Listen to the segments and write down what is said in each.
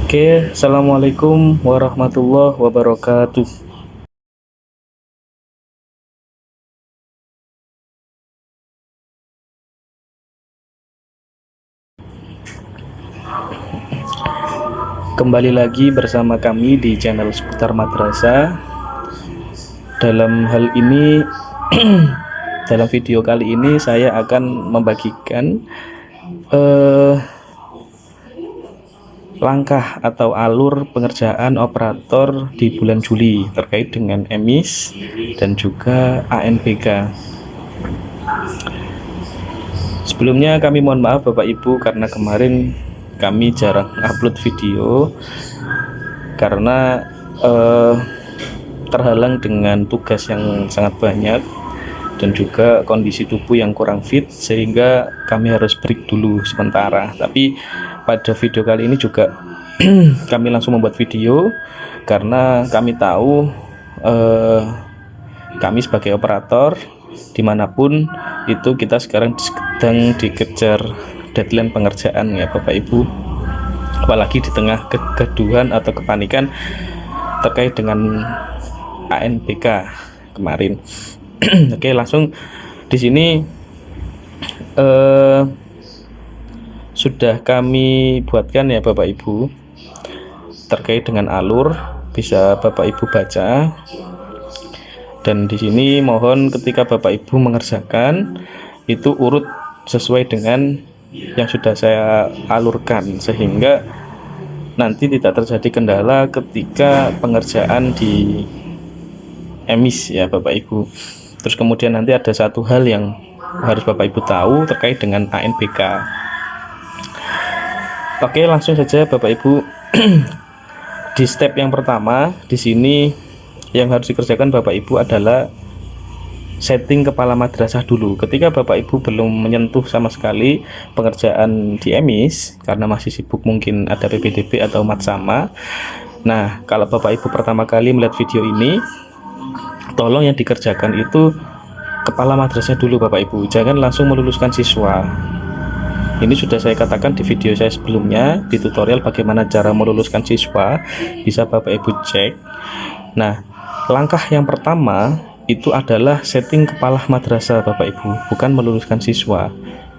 Oke, assalamualaikum warahmatullahi wabarakatuh. Kembali lagi bersama kami di channel seputar madrasah. Dalam hal ini, dalam video kali ini saya akan membagikan eh, langkah atau alur pengerjaan operator di bulan Juli terkait dengan EMIS dan juga ANBK. Sebelumnya kami mohon maaf Bapak Ibu karena kemarin kami jarang upload video karena terhalang dengan tugas yang sangat banyak dan juga kondisi tubuh yang kurang fit sehingga kami harus break dulu sementara. Tapi pada video kali ini juga kami langsung membuat video karena kami tahu kami sebagai operator dimanapun itu kita sekarang sedang dikejar deadline pengerjaan ya Bapak Ibu, apalagi di tengah kegaduhan atau kepanikan terkait dengan ANBK kemarin. Oke, langsung di sini sudah kami buatkan ya Bapak Ibu terkait dengan alur, bisa Bapak Ibu baca. Dan di sini mohon ketika Bapak Ibu mengerjakan itu urut sesuai dengan yang sudah saya alurkan sehingga nanti tidak terjadi kendala ketika pengerjaan di EMIS ya Bapak Ibu. Terus kemudian nanti ada satu hal yang harus Bapak Ibu tahu terkait dengan ANBK. Oke, langsung saja Bapak Ibu. Di step yang pertama di sini yang harus dikerjakan Bapak Ibu adalah setting kepala madrasah dulu. Ketika Bapak Ibu belum menyentuh sama sekali pengerjaan di EMIS karena masih sibuk, mungkin ada PPDB atau matsama. Nah, kalau Bapak Ibu pertama kali melihat video ini, tolong yang dikerjakan itu kepala madrasah dulu Bapak Ibu. Jangan langsung meluluskan siswa. Ini sudah saya katakan di video saya sebelumnya, di tutorial bagaimana cara meluluskan siswa, bisa Bapak Ibu cek. Nah, langkah yang pertama itu adalah setting kepala madrasah Bapak Ibu, bukan meluluskan siswa.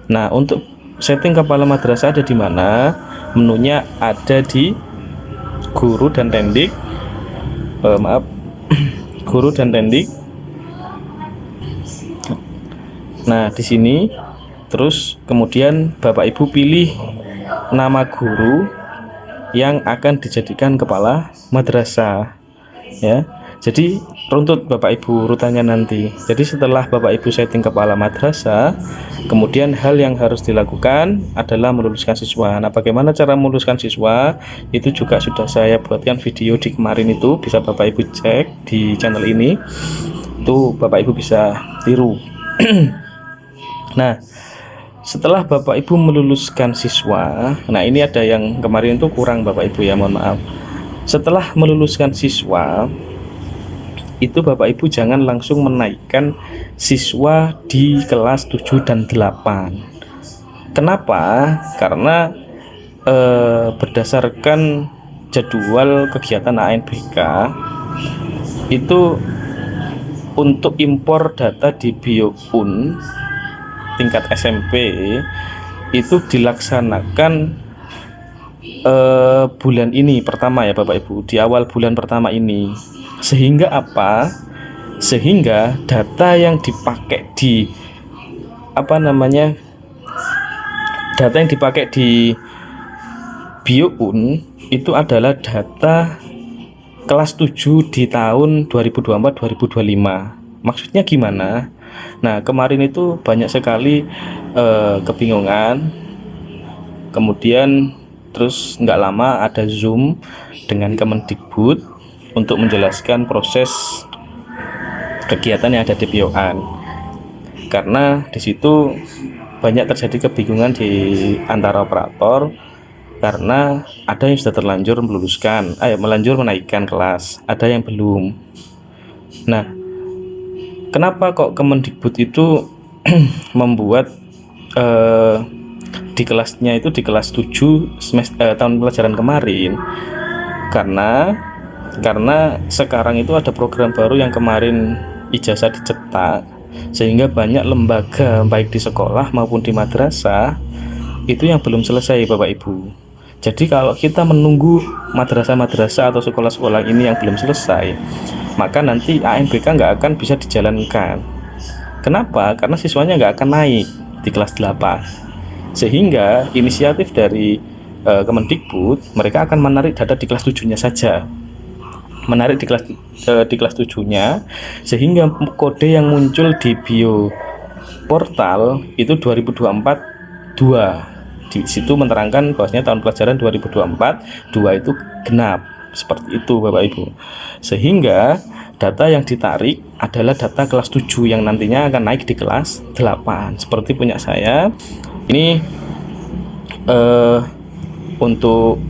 Nah, untuk setting kepala madrasah ada di mana? Menunya ada di guru dan tendik. Guru dan tendik. Nah, di sini terus kemudian Bapak Ibu pilih nama guru yang akan dijadikan kepala madrasah ya. Jadi runtut Bapak Ibu urutannya nanti. Jadi setelah Bapak Ibu setting kepala madrasah, kemudian hal yang harus dilakukan adalah meluluskan siswa. Nah, bagaimana cara meluluskan siswa? Itu juga sudah saya buatkan video di kemarin, itu bisa Bapak Ibu cek di channel ini. Itu Bapak Ibu bisa tiru. Nah, setelah Bapak Ibu meluluskan siswa, nah ini ada yang kemarin itu kurang Bapak Ibu ya, mohon maaf. Setelah meluluskan siswa, itu Bapak Ibu jangan langsung menaikkan siswa di kelas 7 dan 8. Kenapa? Karena berdasarkan jadwal kegiatan ANBK itu untuk impor data di BioUn tingkat SMP itu dilaksanakan bulan ini pertama ya Bapak Ibu, di awal bulan pertama ini. Sehingga apa? Sehingga data yang dipakai di data yang dipakai di BioUn itu adalah data kelas 7 di tahun 2024-2025. Maksudnya gimana? Nah, kemarin itu banyak sekali kebingungan. Kemudian terus nggak lama ada Zoom dengan Kemendikbud untuk menjelaskan proses kegiatan yang ada di BioUn. Karena di situ banyak terjadi kebingungan di antara operator karena ada yang sudah terlanjur melanjur menaikkan kelas, ada yang belum. Nah, kenapa kok Kemendikbud itu membuat di kelasnya itu di kelas 7 tahun pelajaran kemarin, karena sekarang itu ada program baru yang kemarin ijazah dicetak, sehingga banyak lembaga baik di sekolah maupun di madrasah itu yang belum selesai Bapak Ibu. Jadi kalau kita menunggu madrasah-madrasah atau sekolah-sekolah ini yang belum selesai, maka nanti ANBK nggak akan bisa dijalankan. Kenapa? Karena siswanya nggak akan naik di kelas 8. Sehingga inisiatif dari Kemendikbud, mereka akan menarik data di kelas 7-nya saja. Menarik di kelas 7-nya, sehingga kode yang muncul di bio portal itu 2024 2. Di situ menerangkan bahwasanya tahun pelajaran 2024 2 itu genap. Seperti itu Bapak Ibu. Sehingga data yang ditarik adalah data kelas 7 yang nantinya akan naik di kelas 8. Seperti punya saya. Ini untuk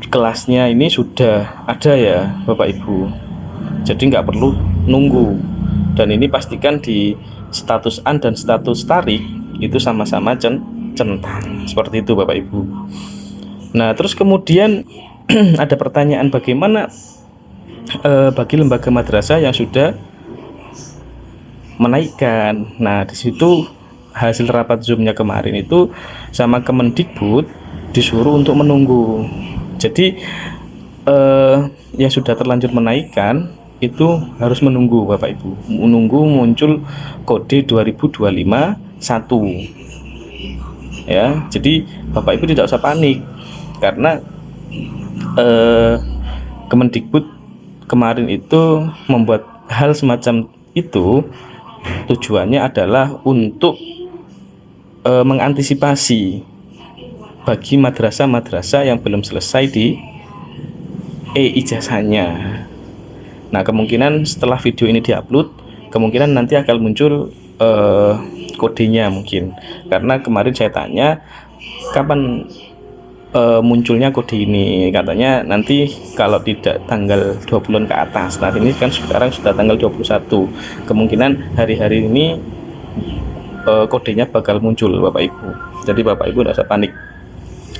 kelasnya ini sudah ada ya Bapak Ibu, jadi nggak perlu nunggu, dan ini pastikan di status an dan status tarik itu sama-sama centang, seperti itu Bapak Ibu. Nah terus kemudian ada pertanyaan bagaimana bagi lembaga madrasah yang sudah menaikkan. Nah disitu hasil rapat Zoom-nya kemarin itu sama Kemendikbud disuruh untuk menunggu. Jadi yang sudah terlanjur menaikkan itu harus menunggu Bapak Ibu, menunggu muncul kode 2025-1 ya. Jadi Bapak Ibu tidak usah panik, karena Kemendikbud kemarin itu membuat hal semacam itu tujuannya adalah untuk mengantisipasi bagi madrasah-madrasah yang belum selesai di ijazahnya. Nah kemungkinan setelah video ini diupload, kemungkinan nanti akan muncul kodenya mungkin, karena kemarin saya tanya kapan munculnya kode ini, katanya nanti kalau tidak tanggal 20-an ke atas. Nah ini kan sekarang sudah tanggal 21, kemungkinan hari-hari ini kodenya bakal muncul Bapak Ibu. Jadi Bapak Ibu tidak usah panik.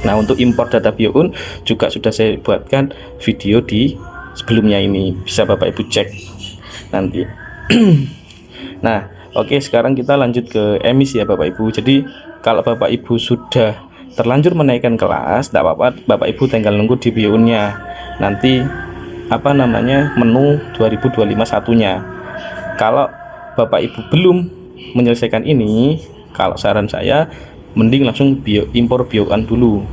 Nah untuk impor data BioUn juga sudah saya buatkan video di sebelumnya, ini bisa Bapak Ibu cek nanti. Nah oke, sekarang kita lanjut ke emis ya Bapak Ibu. Jadi kalau Bapak Ibu sudah terlanjur menaikkan kelas, tidak apa-apa, Bapak Ibu tinggal nunggu di BioUn-nya nanti menu 2025-1-nya. Kalau Bapak Ibu belum menyelesaikan ini, kalau saran saya mending langsung impor BioUn dulu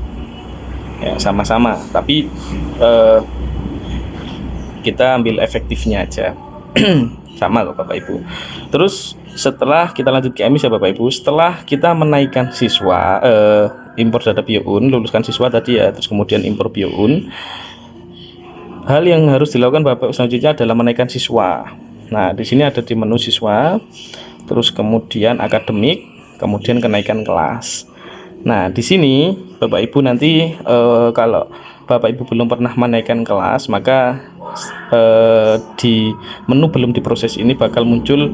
ya, sama-sama, tapi kita ambil efektifnya aja. Sama loh Bapak Ibu. Terus setelah kita lanjut ke emis ya Bapak Ibu, setelah kita menaikkan siswa, impor data BioUn, luluskan siswa tadi ya, terus kemudian impor BioUn, hal yang harus dilakukan Bapak Ibu selanjutnya adalah menaikkan siswa. Nah di sini ada di menu siswa, terus kemudian akademik, kemudian kenaikan kelas. Nah di sini Bapak Ibu nanti kalau Bapak Ibu belum pernah menaikkan kelas, maka di menu belum diproses ini bakal muncul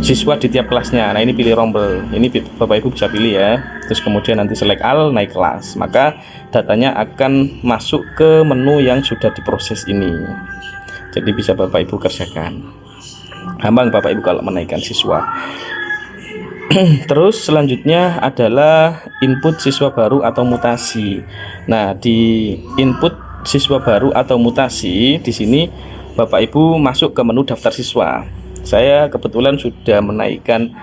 siswa di tiap kelasnya. Nah ini pilih rombel, ini Bapak Ibu bisa pilih ya. Terus kemudian nanti select all, naik kelas, maka datanya akan masuk ke menu yang sudah diproses ini. Jadi bisa Bapak Ibu kerjakan. Gampang Bapak Ibu kalau menaikkan siswa. Terus selanjutnya adalah input siswa baru atau mutasi. Nah di input siswa baru atau mutasi di sini Bapak Ibu masuk ke menu daftar siswa. Saya kebetulan sudah menaikkan,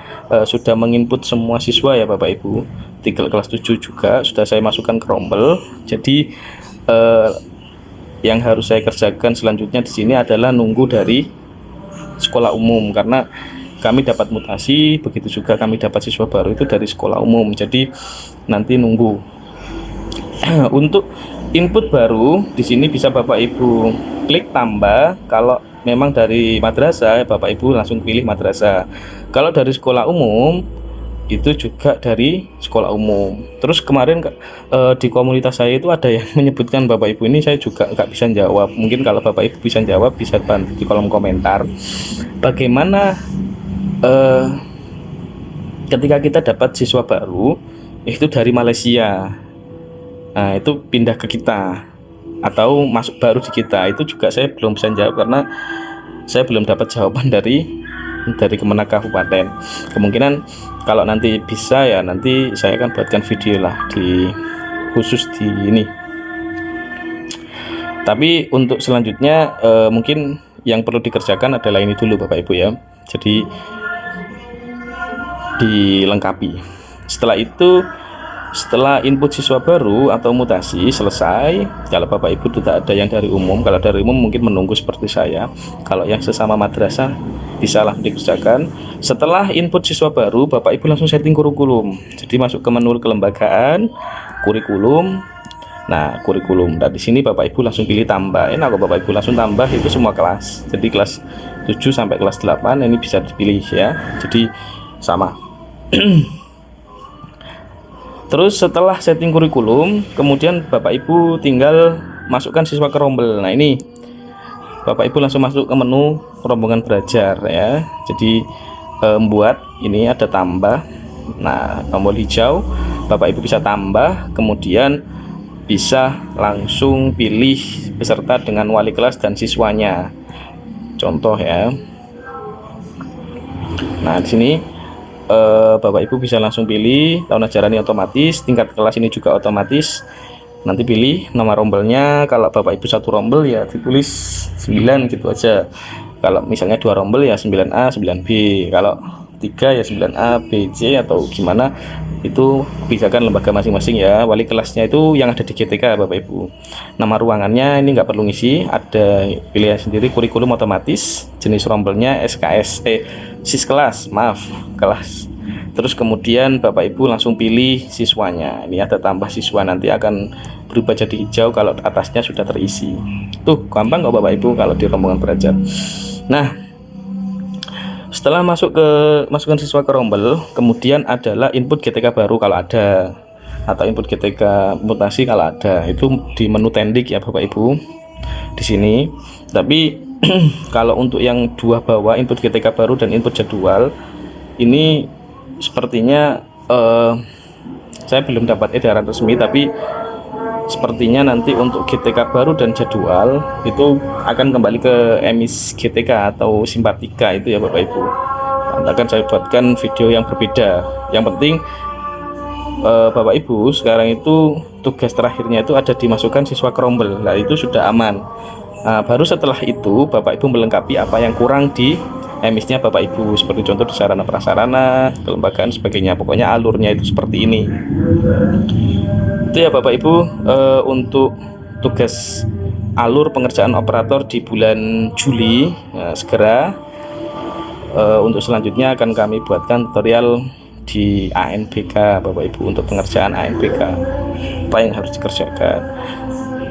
sudah menginput semua siswa ya Bapak Ibu. Di kelas 7 juga sudah saya masukkan ke rombel. Jadi yang harus saya kerjakan selanjutnya di sini adalah nunggu dari sekolah umum, karena kami dapat mutasi, begitu juga kami dapat siswa baru itu dari sekolah umum. Jadi nanti nunggu. Untuk input baru di sini bisa Bapak Ibu klik tambah. Kalau memang dari madrasah, Bapak Ibu langsung pilih madrasah. Kalau dari sekolah umum itu juga dari sekolah umum. Terus kemarin di komunitas saya itu ada yang menyebutkan Bapak Ibu, ini saya juga nggak bisa jawab. Mungkin kalau Bapak Ibu bisa jawab, bisa bantu di kolom komentar bagaimana ketika kita dapat siswa baru itu dari Malaysia, nah itu pindah ke kita atau masuk baru di kita, itu juga saya belum bisa jawab karena saya belum dapat jawaban dari Kemenak Kabupaten. Kemungkinan kalau nanti bisa ya nanti saya akan buatkan video lah di khusus di ini. Tapi untuk selanjutnya mungkin yang perlu dikerjakan adalah ini dulu Bapak Ibu ya. Jadi dilengkapi. Setelah itu, setelah input siswa baru atau mutasi selesai, kalau Bapak Ibu tidak ada yang dari umum, kalau dari umum mungkin menunggu seperti saya. Kalau yang sesama madrasah bisalah dikerjakan. Setelah input siswa baru, Bapak Ibu langsung setting kurikulum. Jadi masuk ke menu kelembagaan, kurikulum. Nah, kurikulum. Dan di sini Bapak Ibu langsung pilih tambah. Enak kok Bapak Ibu langsung tambah itu semua kelas. Jadi kelas 7 sampai kelas 8 ini bisa dipilih ya. Jadi sama. Terus setelah setting kurikulum, kemudian Bapak Ibu tinggal masukkan siswa ke rombel. Nah, ini Bapak Ibu langsung masuk ke menu rombongan belajar ya. Jadi membuat ini ada tambah. Nah, tombol hijau Bapak Ibu bisa tambah, kemudian bisa langsung pilih peserta dengan wali kelas dan siswanya. Contoh ya. Nah, di sini Bapak Ibu bisa langsung pilih tahun ajaran ini otomatis, tingkat kelas ini juga otomatis. Nanti pilih nama rombelnya. Kalau Bapak Ibu satu rombel ya ditulis 9 gitu aja. Kalau misalnya 2 rombel ya 9A 9B. Kalau 3 ya 9A B C atau gimana, itu pisakan lembaga masing-masing ya. Wali kelasnya itu yang ada di GTK Bapak Ibu. Nama ruangannya ini nggak perlu ngisi, ada pilihan sendiri. Kurikulum otomatis, jenis rombelnya SKS sis kelas, maaf kelas. Terus kemudian Bapak Ibu langsung pilih siswanya. Ini ada tambah siswa, nanti akan berubah jadi hijau kalau atasnya sudah terisi. Tuh gampang kok Bapak Ibu kalau di rombongan belajar. Nah, setelah masukkan siswa ke rombel, kemudian adalah input GTK baru kalau ada, atau input GTK mutasi kalau ada. Itu di menu tendik ya Bapak Ibu di sini. Tapi kalau untuk yang dua bawah, input GTK baru dan input jadwal, ini sepertinya saya belum dapat edaran resmi, tapi sepertinya nanti untuk GTK baru dan jadwal itu akan kembali ke emis GTK atau simpatika itu ya Bapak Ibu. Nanti akan saya buatkan video yang berbeda. Yang penting Bapak Ibu sekarang itu tugas terakhirnya itu ada dimasukkan siswa ke rombel. Nah, itu sudah aman. Nah, baru setelah itu Bapak Ibu melengkapi apa yang kurang di emisnya Bapak Ibu, seperti contoh di sarana prasarana, kelembagaan sebagainya. Pokoknya alurnya itu seperti ini. Itu ya Bapak Ibu untuk tugas alur pengerjaan operator di bulan Juli. Nah, segera untuk selanjutnya akan kami buatkan tutorial di ANBK Bapak Ibu, untuk pengerjaan ANBK apa yang harus dikerjakan.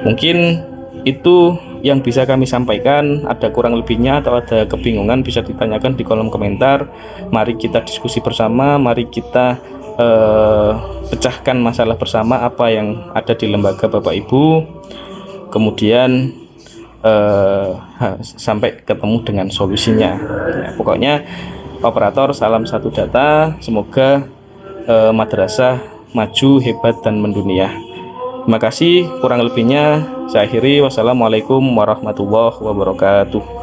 Mungkin itu yang bisa kami sampaikan. Ada kurang lebihnya atau ada kebingungan bisa ditanyakan di kolom komentar. Mari kita diskusi bersama, mari kita pecahkan masalah bersama apa yang ada di lembaga Bapak Ibu, kemudian sampai ketemu dengan solusinya ya. Pokoknya operator salam satu data, semoga madrasah maju, hebat dan mendunia. Terima kasih, kurang lebihnya saya akhiri. Wassalamualaikum warahmatullahi wabarakatuh.